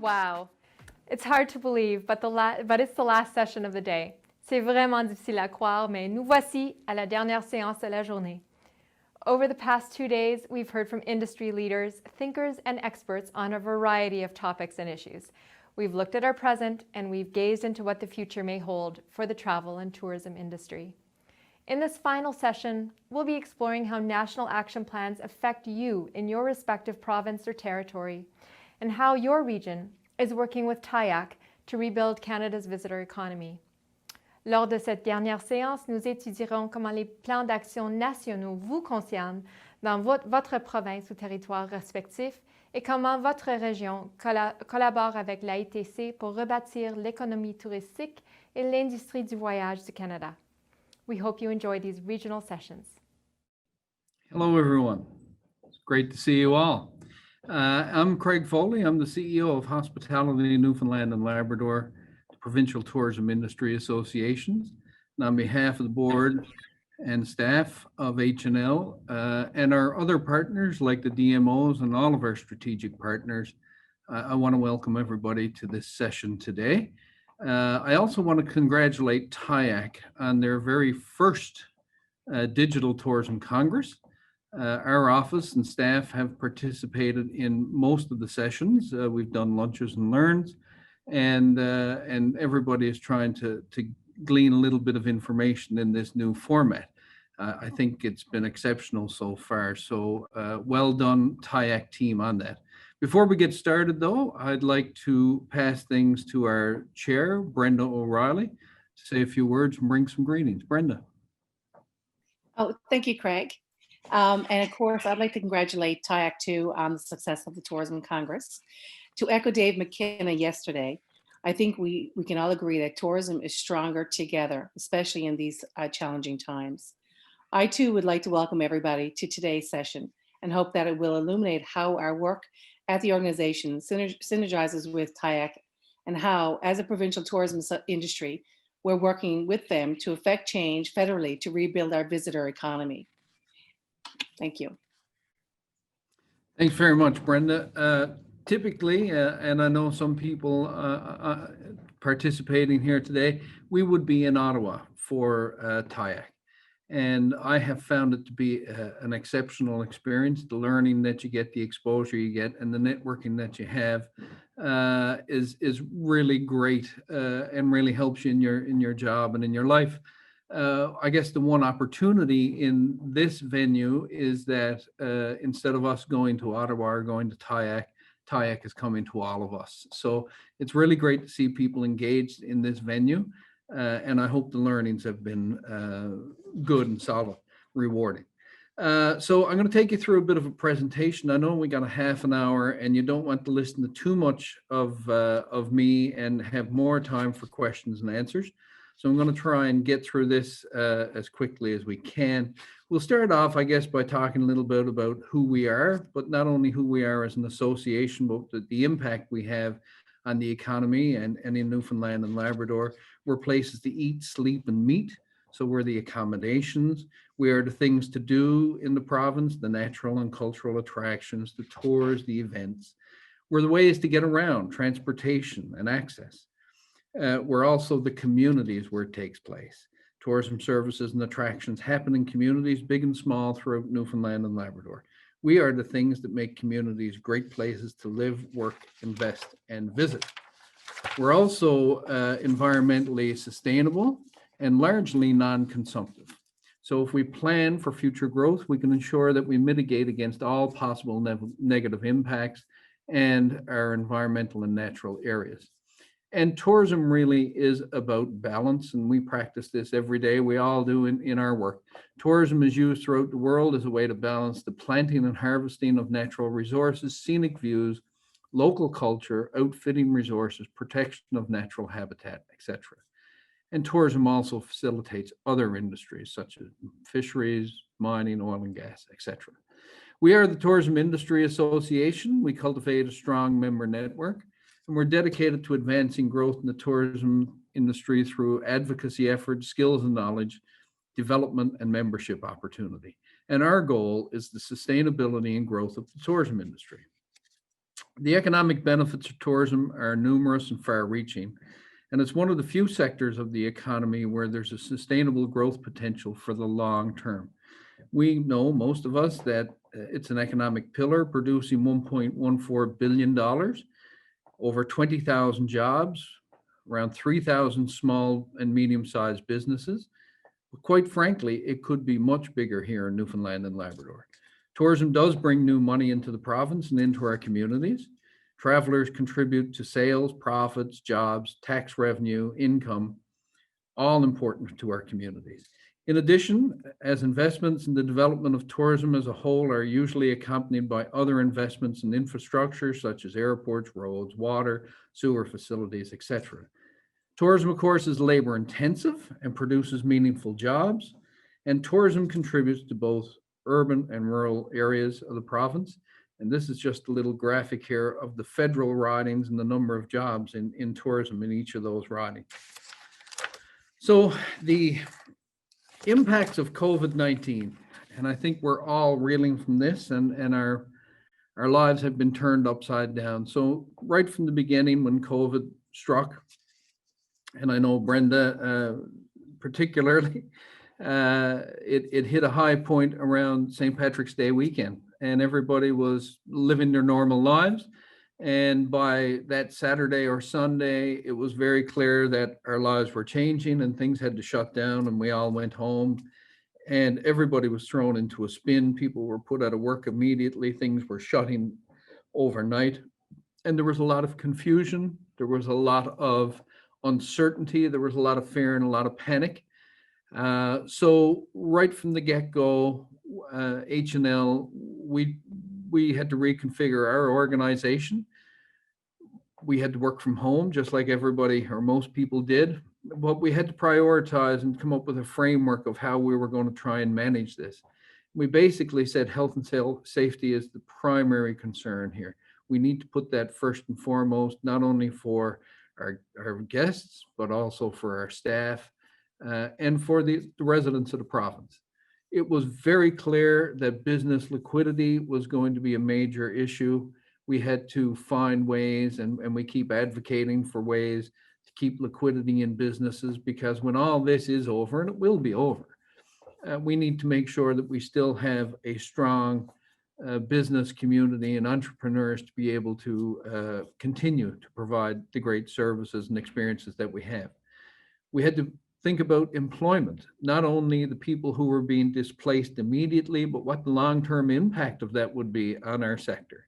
Wow, it's hard to believe, but it's the last session of the day. C'est vraiment difficile à croire, mais nous voici à la dernière séance de la journée. Over the past 2 days, we've heard from industry leaders, thinkers, and experts on a variety of topics and issues. We've looked at our present, and we've gazed into what the future may hold for the travel and tourism industry. In this final session, we'll be exploring how national action plans affect you in your respective province or territory, and how your region is working with TIAC to rebuild Canada's visitor economy. Lors de cette dernière séance, nous étudierons comment les plans d'action nationaux vous concernent dans votre province ou territoire respectif et comment votre région collabore avec l'AITC pour rebâtir l'économie touristique et l'industrie du voyage du Canada. We hope you enjoy these regional sessions. Hello, everyone. It's great to see you all. I'm Craig Foley. I'm the CEO of Hospitality Newfoundland and Labrador, the Provincial Tourism Industry Associations. And on behalf of the board and staff of H&L and our other partners like the DMOs and all of our strategic partners, I want to welcome everybody to this session today. I also want to congratulate TIAC on their very first Digital Tourism Congress. Our office and staff have participated in most of the sessions. We've done lunches and learns, and everybody is trying to glean a little bit of information in this new format. I think it's been exceptional so far. So well done, TIAC team, on that. Before we get started, though, I'd like to pass things to our chair, Brenda O'Reilly, to say a few words and bring some greetings. Brenda. Oh, thank you, Craig. And of course, I'd like to congratulate TIAC too on the success of the Tourism Congress. To echo Dave McKenna yesterday, I think we can all agree that tourism is stronger together, especially in these challenging times. I too would like to welcome everybody to today's session and hope that it will illuminate how our work at the organization synergizes with TIAC and how, as a provincial tourism industry, we're working with them to effect change federally to rebuild our visitor economy. Thank you. Thanks very much, Brenda. Typically, and I know some people participating here today, we would be in Ottawa for TIAC. And I have found it to be an exceptional experience. The learning that you get, the exposure you get, and the networking that you have is really great and really helps you in your job and in your life. I guess the one opportunity in this venue is that instead of us going to Ottawa or going to TIAC, TIAC is coming to all of us. So it's really great to see people engaged in this venue. And I hope the learnings have been good and solid, rewarding. So I'm going to take you through a bit of a presentation. I know we got a half an hour and you don't want to listen to too much of me and have more time for questions and answers. So I'm going to try and get through this as quickly as we can. We'll start off, I guess, by talking a little bit about who we are, but not only who we are as an association, but the impact we have on the economy and in Newfoundland and Labrador. We're places to eat, sleep, and meet. So we're the accommodations. We are the things to do in the province, the natural and cultural attractions, the tours, the events. We're the ways to get around, transportation and access. We're also the communities where it takes place. Tourism services and attractions happen in communities, big and small, throughout Newfoundland and Labrador. We are the things that make communities great places to live, work, invest, and visit. We're also environmentally sustainable and largely non-consumptive. So if we plan for future growth, we can ensure that we mitigate against all possible negative impacts and our environmental and natural areas. And tourism really is about balance, and we practice this every day. We all do in our work. Tourism is used throughout the world as a way to balance the planting and harvesting of natural resources, scenic views, local culture, outfitting resources, protection of natural habitat, etc. And tourism also facilitates other industries such as fisheries, mining, oil and gas, etc. We are the Tourism Industry Association. We cultivate a strong member network. And we're dedicated to advancing growth in the tourism industry through advocacy efforts, skills and knowledge, development, and membership opportunity. And our goal is the sustainability and growth of the tourism industry. The economic benefits of tourism are numerous and far-reaching, and it's one of the few sectors of the economy where there's a sustainable growth potential for the long term. We know, most of us, that it's an economic pillar producing $1.14 billion, over 20,000 jobs, around 3,000 small and medium-sized businesses. But quite frankly, it could be much bigger here in Newfoundland and Labrador. Tourism does bring new money into the province and into our communities. Travelers contribute to sales, profits, jobs, tax revenue, income, all important to our communities. In addition, as investments in the development of tourism as a whole are usually accompanied by other investments in infrastructure such as airports, roads, water, sewer facilities, etc. Tourism, of course, is labor intensive and produces meaningful jobs, and tourism contributes to both urban and rural areas of the province. And this is just a little graphic here of the federal ridings and the number of jobs in tourism in each of those ridings. So the impacts of COVID-19, and I think we're all reeling from this, and our lives have been turned upside down. So right from the beginning when COVID struck, and I know Brenda particularly, it hit a high point around St. Patrick's Day weekend, and everybody was living their normal lives. And by that Saturday or Sunday, it was very clear that our lives were changing and things had to shut down, and we all went home, and everybody was thrown into a spin. People were put out of work immediately. Things were shutting overnight, and there was a lot of confusion. There was a lot of uncertainty. There was a lot of fear and a lot of panic. So right from the get-go, H&L, we had to reconfigure our organization. We had to work from home, just like everybody or most people did, but we had to prioritize and come up with a framework of how we were going to try and manage this. We basically said health and safety is the primary concern here. We need to put that first and foremost, not only for our guests, but also for our staff and for the residents of the province. It was very clear that business liquidity was going to be a major issue. We had to find ways, and we keep advocating for ways to keep liquidity in businesses, because when all this is over, and it will be over, we need to make sure that we still have a strong business community and entrepreneurs to be able to continue to provide the great services and experiences that we have. We had to think about employment, not only the people who were being displaced immediately, but what the long-term impact of that would be on our sector.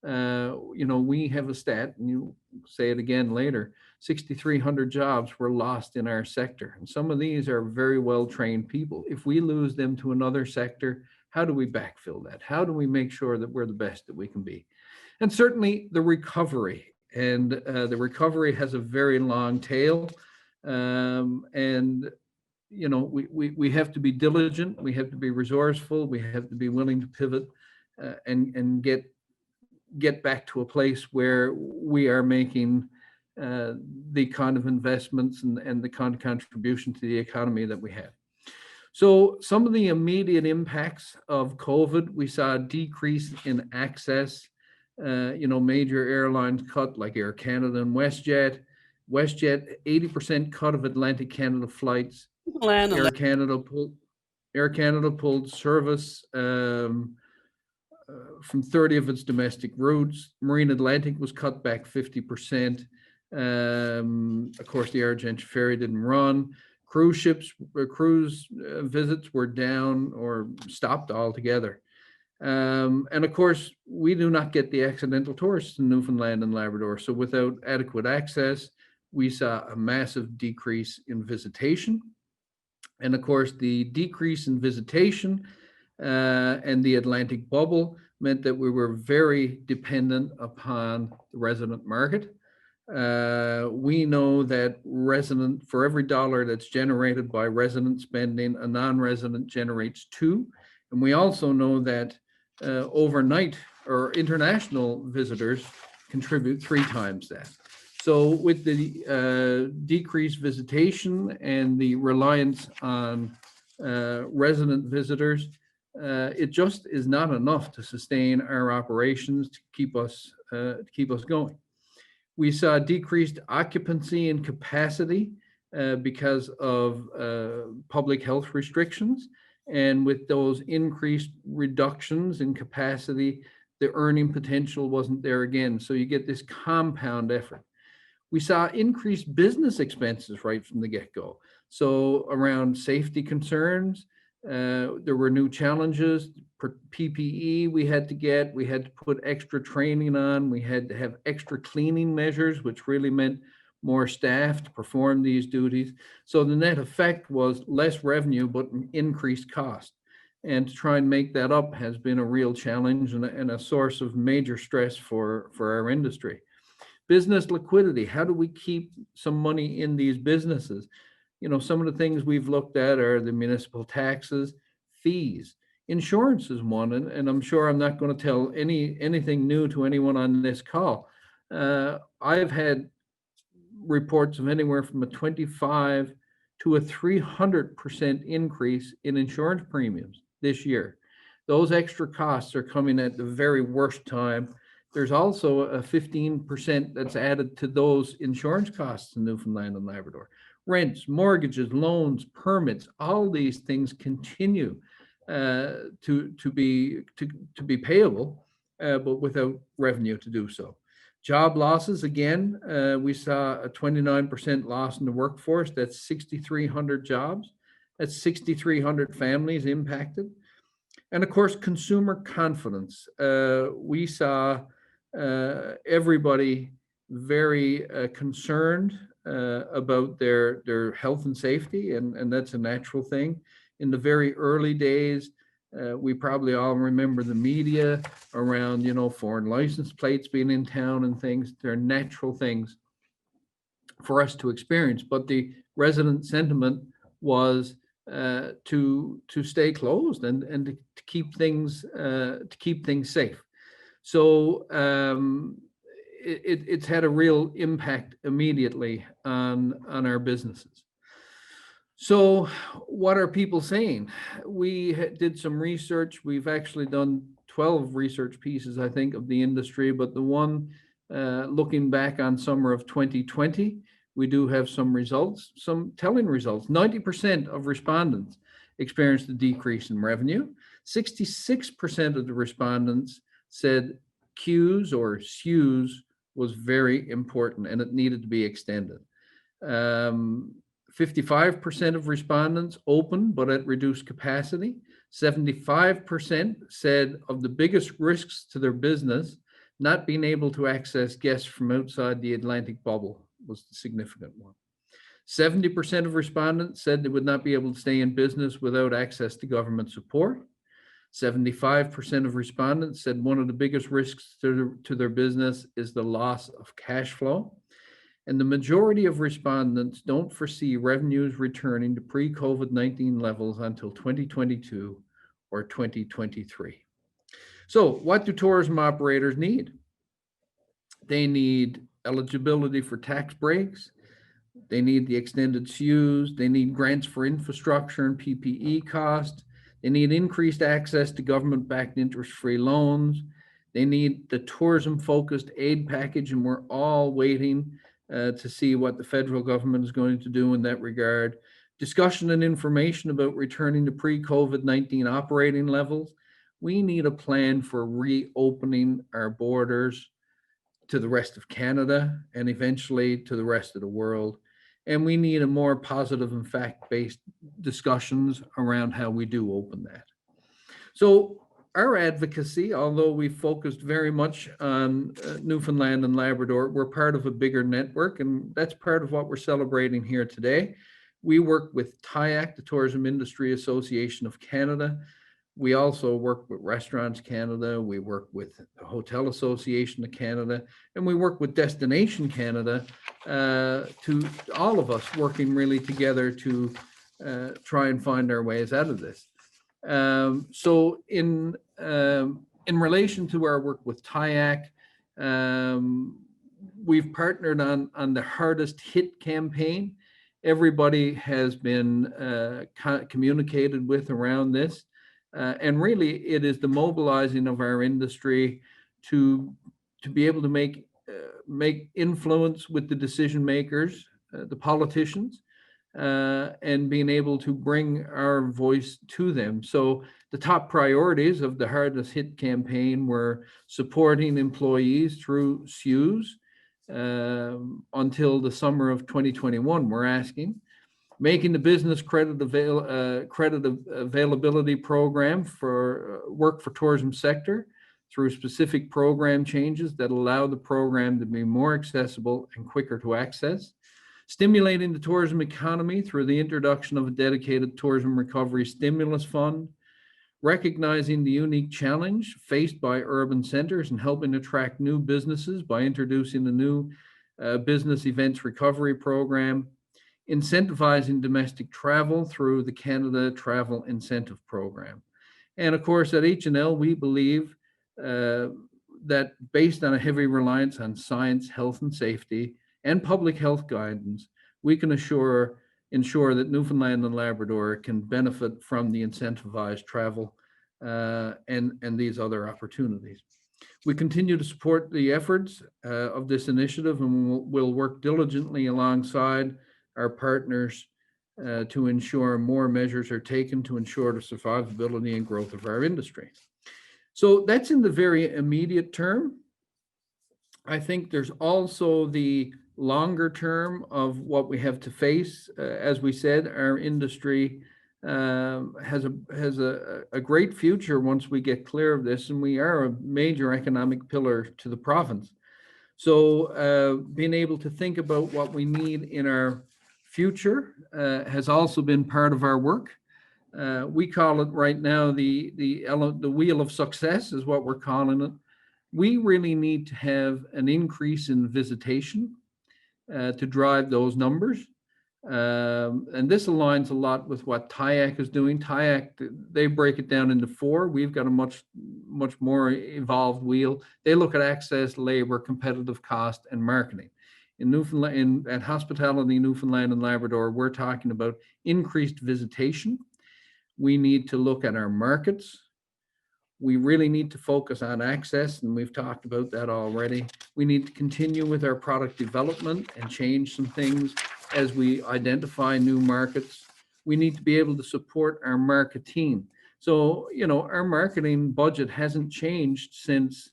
We have a stat, and you say it again later, 6,300 jobs were lost in our sector. And some of these are very well-trained people. If we lose them to another sector, how do we backfill that? How do we make sure that we're the best that we can be? And certainly the recovery. And the recovery has a very long tail. We have to be diligent. We have to be resourceful. We have to be willing to pivot and get back to a place where we are making the kind of investments and the kind of contribution to the economy that we have. So some of the immediate impacts of COVID, we saw a decrease in access. Major airlines cut, like Air Canada and WestJet. WestJet, 80% cut of Atlantic Canada flights. Air Canada pulled service from 30 of its domestic routes. Marine Atlantic was cut back 50%. Of course, the Argentia ferry didn't run. Cruise visits were down or stopped altogether. And of course, we do not get the accidental tourists in Newfoundland and Labrador. So without adequate access, we saw a massive decrease in visitation. And of course, the decrease in visitation and the Atlantic bubble meant that we were very dependent upon the resident market. We know that for every dollar that's generated by resident spending, a non-resident generates 2. And we also know that overnight or international visitors contribute 3 times that. So with the decreased visitation and the reliance on resident visitors, it just is not enough to sustain our operations to keep us going. We saw decreased occupancy and capacity because of public health restrictions. And with those increased reductions in capacity, the earning potential wasn't there again. So you get this compound effort. We saw increased business expenses right from the get-go. So around safety concerns, there were new challenges. PPE we had to put extra training on, we had to have extra cleaning measures, which really meant more staff to perform these duties. So the net effect was less revenue, but an increased cost. And to try and make that up has been a real challenge and a source of major stress for our industry. Business liquidity, how do we keep some money in these businesses? Some of the things we've looked at are the municipal taxes, fees. Insurance is one, and I'm sure I'm not going to tell anything new to anyone on this call. I've had reports of anywhere from a 25 to a 300% increase in insurance premiums this year. Those extra costs are coming at the very worst time. There's also a 15% that's added to those insurance costs in Newfoundland and Labrador. Rents, mortgages, loans, permits, all these things continue to be payable, but without revenue to do so. Job losses, again, we saw a 29% loss in the workforce. That's 6,300 jobs. That's 6,300 families impacted. And of course, consumer confidence. We saw everybody very concerned about their health and safety, and that's a natural thing. In the very early days, we probably all remember the media around, foreign license plates being in town and things. They're natural things for us to experience, but the resident sentiment was to stay closed and to keep things safe. So it's had a real impact immediately on our businesses. So what are people saying? We did some research. We've actually done 12 research pieces, I think, of the industry, but the one looking back on summer of 2020, we do have some results, some telling results. 90% of respondents experienced a decrease in revenue. 66% of the respondents said CEWS or CEWS was very important and it needed to be extended. 55% of respondents open, but at reduced capacity. 75% said of the biggest risks to their business, not being able to access guests from outside the Atlantic bubble was the significant one. 70% of respondents said they would not be able to stay in business without access to government support. 75% of respondents said one of the biggest risks to their business is the loss of cash flow. And the majority of respondents don't foresee revenues returning to pre-COVID-19 levels until 2022 or 2023. So what do tourism operators need? They need eligibility for tax breaks. They need the extended CEWS. They need grants for infrastructure and PPE costs. They need increased access to government-backed interest-free loans. They need the tourism-focused aid package, and we're all waiting to see what the federal government is going to do in that regard. Discussion and information about returning to pre-COVID-19 operating levels. We need a plan for reopening our borders to the rest of Canada and eventually to the rest of the world. And we need a more positive and fact-based discussions around how we do open that. So our advocacy, although we focused very much on Newfoundland and Labrador, we're part of a bigger network, and that's part of what we're celebrating here today. We work with TIAC, the Tourism Industry Association of Canada. We also work with Restaurants Canada, we work with the Hotel Association of Canada, and we work with Destination Canada, to all of us working really together to try and find our ways out of this. So in relation to our work with TIAC, we've partnered on the Hardest Hit campaign. Everybody has been communicated with around this. And really, it is the mobilizing of our industry to be able to make influence with the decision makers, the politicians, and being able to bring our voice to them. So the top priorities of the Hardest Hit campaign were supporting employees through CEWS until the summer of 2021, we're asking. Making the business credit availability program for work for tourism sector through specific program changes that allow the program to be more accessible and quicker to access. Stimulating the tourism economy through the introduction of a dedicated tourism recovery stimulus fund. Recognizing the unique challenge faced by urban centers and helping attract new businesses by introducing the new business events recovery program. Incentivizing domestic travel through the Canada Travel Incentive Program. And of course, at H&L, we believe that based on a heavy reliance on science, health and safety, and public health guidance, we can ensure that Newfoundland and Labrador can benefit from the incentivized travel and these other opportunities. We continue to support the efforts of this initiative, and we'll work diligently alongside our partners to ensure more measures are taken to ensure the survivability and growth of our industry. So that's in the very immediate term. I think there's also the longer term of what we have to face. As we said, our industry has a great future once we get clear of this, and we are a major economic pillar to the province. So being able to think about what we need in our future has also been part of our work. We call it right now the wheel of success is what we're calling it. We really need to have an increase in visitation to drive those numbers. And this aligns a lot with what TIAC is doing. TIAC, they break it down into 4. We've got a much more evolved wheel. They look at access, labor, competitive cost, and marketing. In Newfoundland, at Hospitality Newfoundland and Labrador, we're talking about increased visitation. We need to look at our markets. We really need to focus on access, and we've talked about that already. We need to continue with our product development and change some things as we identify new markets. We need to be able to support our marketing. So, our marketing budget hasn't changed since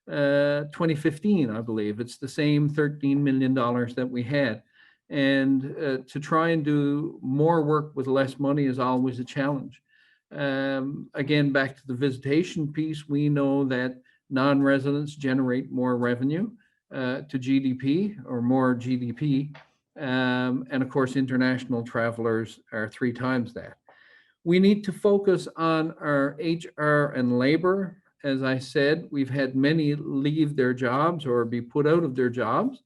2015, I believe. It's the same $13 million that we had. And to try and do more work with less money is always a challenge. Again, back to the visitation piece, we know that non-residents generate more revenue to GDP or more GDP. And of course, international travelers are 3 times that. We need to focus on our HR and labor. As I said, we've had many leave their jobs or be put out of their jobs.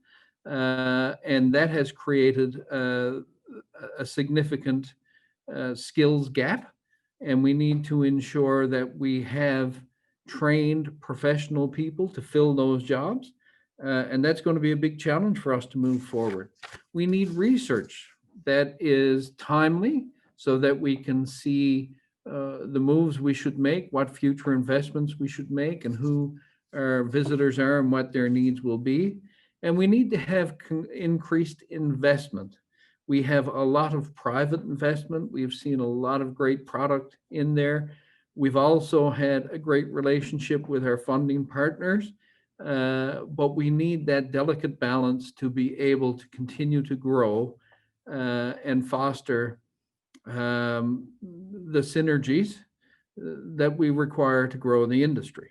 And that has created a significant skills gap. And we need to ensure that we have trained professional people to fill those jobs. And that's going to be a big challenge for us to move forward. We need research that is timely so that we can see the moves we should make, what future investments we should make, and who our visitors are and what their needs will be. And we need to have increased investment. We have a lot of private investment. We've seen a lot of great product in there. We've also had a great relationship with our funding partners, but we need that delicate balance to be able to continue to grow and foster the synergies that we require to grow the industry.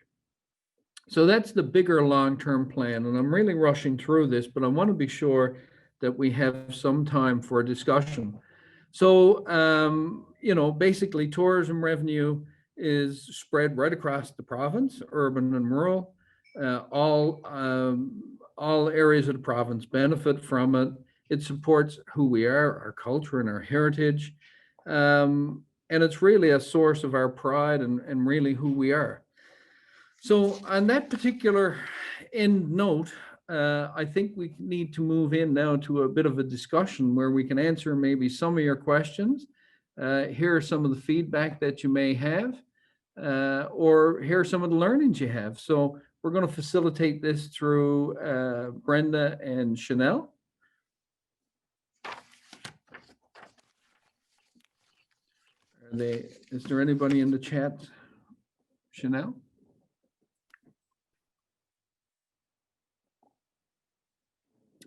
So that's the bigger long-term plan. And I'm really rushing through this, but I want to be sure that we have some time for a discussion. So, basically tourism revenue is spread right across the province, urban and rural. All areas of the province benefit from it. It supports who we are, our culture and our heritage. And it's really a source of our pride and really who we are. So on that particular end note, I think we need to move in now to a bit of a discussion where we can answer maybe some of your questions. Here are some of the feedback that you may have. or hear some of the learnings you have. So we're going to facilitate this through Brenda and Chanel. Is there anybody in the chat? Chanel?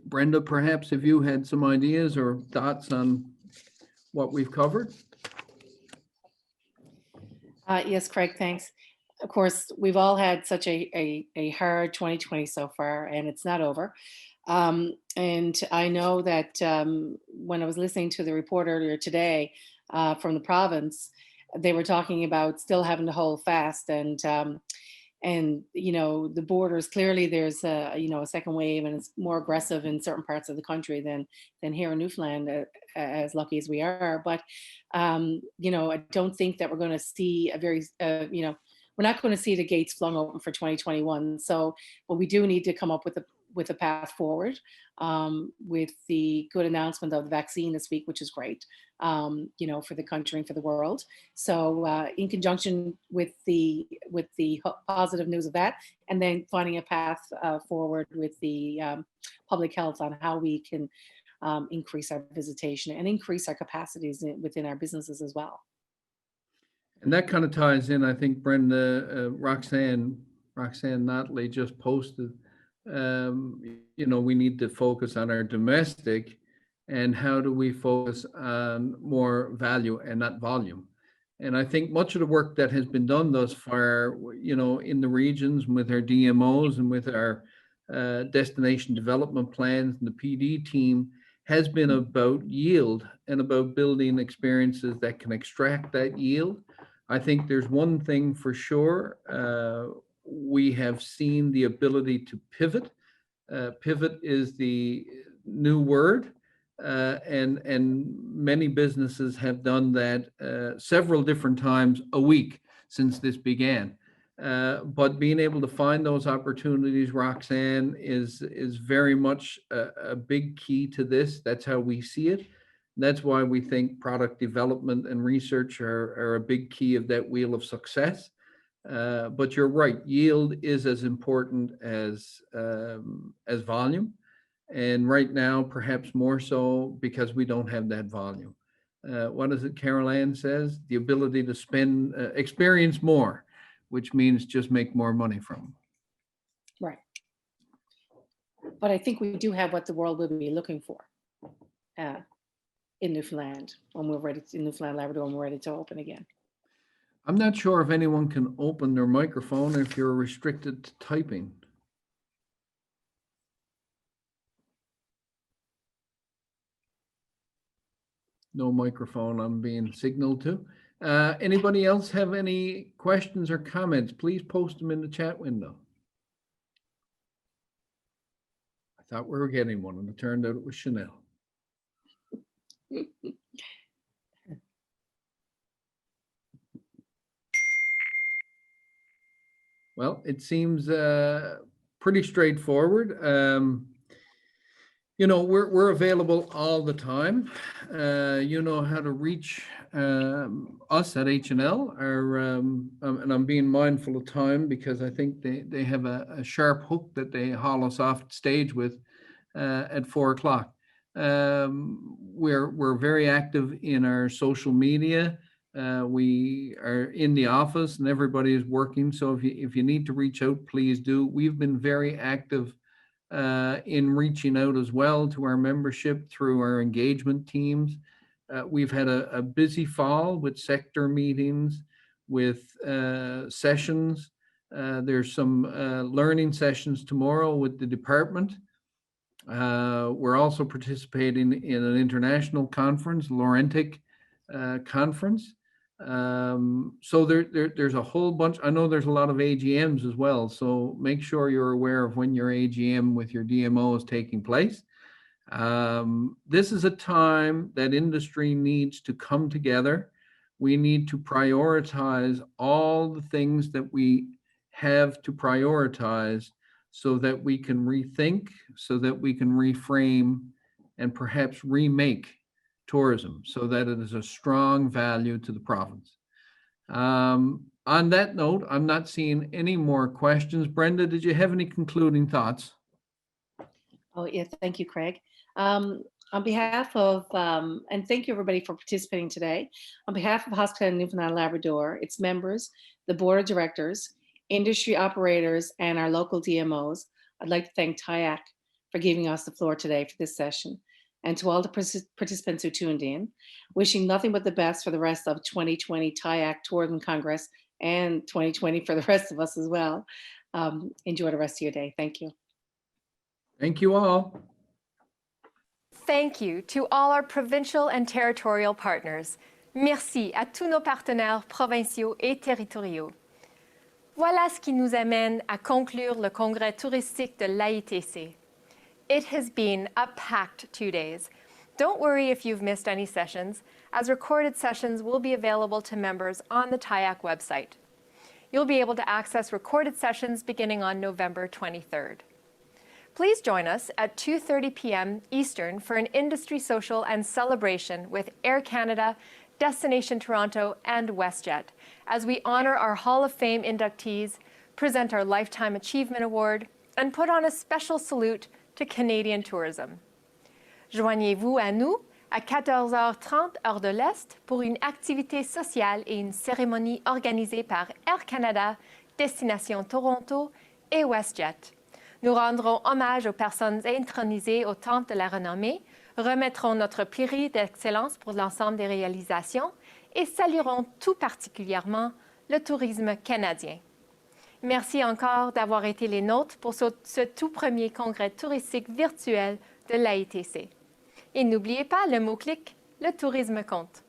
Brenda, perhaps if you had some ideas or thoughts on what we've covered? Yes, Craig, thanks. Of course, we've all had such a hard 2020 so far, and it's not over. And I know that when I was listening to the report earlier today from the province, they were talking about still having to hold fast, and you know, the borders, clearly there's a, you know, a second wave, and it's more aggressive in certain parts of the country than here in Newfoundland, as lucky as we are. But you know, I don't think that we're going to see a very you know, we're not going to see the gates flung open for 2021. So, but we do need to come up with a path forward, with the good announcement of the vaccine this week, which is great, you know, for the country and for the world. So in conjunction with the positive news of that, and then finding a path forward with the public health on how we can increase our visitation and increase our capacities within our businesses as well. And that kind of ties in, I think, Brenda, Roxanne Notley just posted, you know, we need to focus on our domestic, and how do we focus on more value and not volume. And I think much of the work that has been done thus far, you know, in the regions with our DMOs and with our destination development plans and the PD team, has been about yield and about building experiences that can extract that yield. I think there's one thing for sure. We have seen the ability to pivot. Pivot is the new word, and many businesses have done that several different times a week since this began. But being able to find those opportunities, Roxanne, is very much a big key to this. That's how we see it. That's why we think product development and research are a big key of that wheel of success. But you're right, yield is as important as volume. And right now, perhaps more so because we don't have that volume. What is it Carol Ann says? The ability to spend, experience more, which means just make more money from them. Right. But I think we do have what the world will be looking for in Newfoundland when we're ready, in Newfoundland, Labrador, when we're ready to open again. I'm not sure if anyone can open their microphone if you're restricted to typing. No microphone I'm being signaled to. Anybody else have any questions or comments? Please post them in the chat window. I thought we were getting one, and it turned out it was Chanel. Well, it seems pretty straightforward. You know, we're available all the time. You know how to reach us at H&L, and I'm being mindful of time because I think they have a sharp hook that they haul us off stage with at 4 o'clock. We're very active in our social media. We are in the office and everybody is working. So if you need to reach out, please do. We've been very active in reaching out as well to our membership through our engagement teams. We've had a busy fall with sector meetings, with sessions. There's some learning sessions tomorrow with the department. We're also participating in an international conference, Laurentic conference. So there's a whole bunch. I know there's a lot of AGMs as well. So make sure you're aware of when your AGM with your DMO is taking place. This is a time that industry needs to come together. We need to prioritize all the things that we have to prioritize so that we can rethink, so that we can reframe and perhaps remake tourism so that it is a strong value to the province. On that note, I'm not seeing any more questions. Brenda, did you have any concluding thoughts? Oh, yeah, thank you, Craig. On behalf of, and thank you everybody for participating today. On behalf of Hospitality Newfoundland Labrador, its members, the board of directors, industry operators, and our local DMOs, I'd like to thank TIAC for giving us the floor today for this session. And to all the participants who tuned in, wishing nothing but the best for the rest of 2020 TIAC Tourism Congress and 2020 for the rest of us as well. Enjoy the rest of your day. Thank you. Thank you all. Thank you to all our provincial and territorial partners. Merci à tous nos partenaires provinciaux et territoriaux. Voilà ce qui nous amène à conclure le congrès touristique de l'AITC. It has been a packed 2 days. Don't worry if you've missed any sessions, as recorded sessions will be available to members on the TIAC website. You'll be able to access recorded sessions beginning on November 23rd. Please join us at 2:30 p.m. Eastern for an industry social and celebration with Air Canada, Destination Toronto, and WestJet as we honor our Hall of Fame inductees, present our Lifetime Achievement Award, and put on a special salute to Canadian tourism. Joignez-vous à nous à 14h30 heure de l'Est pour une activité sociale et une cérémonie organisée par Air Canada, Destination Toronto et WestJet. Nous rendrons hommage aux personnes intronisées au Temple de la Renommée, remettrons notre prix d'excellence pour l'ensemble des réalisations et saluerons tout particulièrement le tourisme canadien. Merci encore d'avoir été les nôtres pour ce tout premier congrès touristique virtuel de l'AITC. Et n'oubliez pas le mot-clic, le tourisme compte.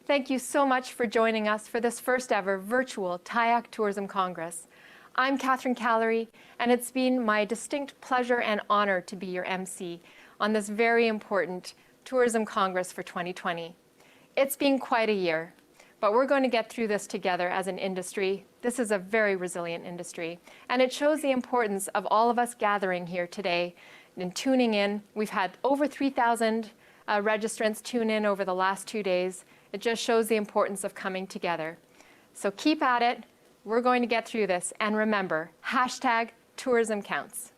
Thank you so much for joining us for this first ever virtual TIAC Tourism Congress. I'm Catherine Callery, and it's been my distinct pleasure and honor to be your MC on this very important Tourism Congress for 2020. It's been quite a year, but we're going to get through this together as an industry. This is a very resilient industry, and it shows the importance of all of us gathering here today and tuning in. We've had over 3,000 registrants tune in over the last 2 days. It just shows the importance of coming together. So keep at it. We're going to get through this. And remember, #tourism counts.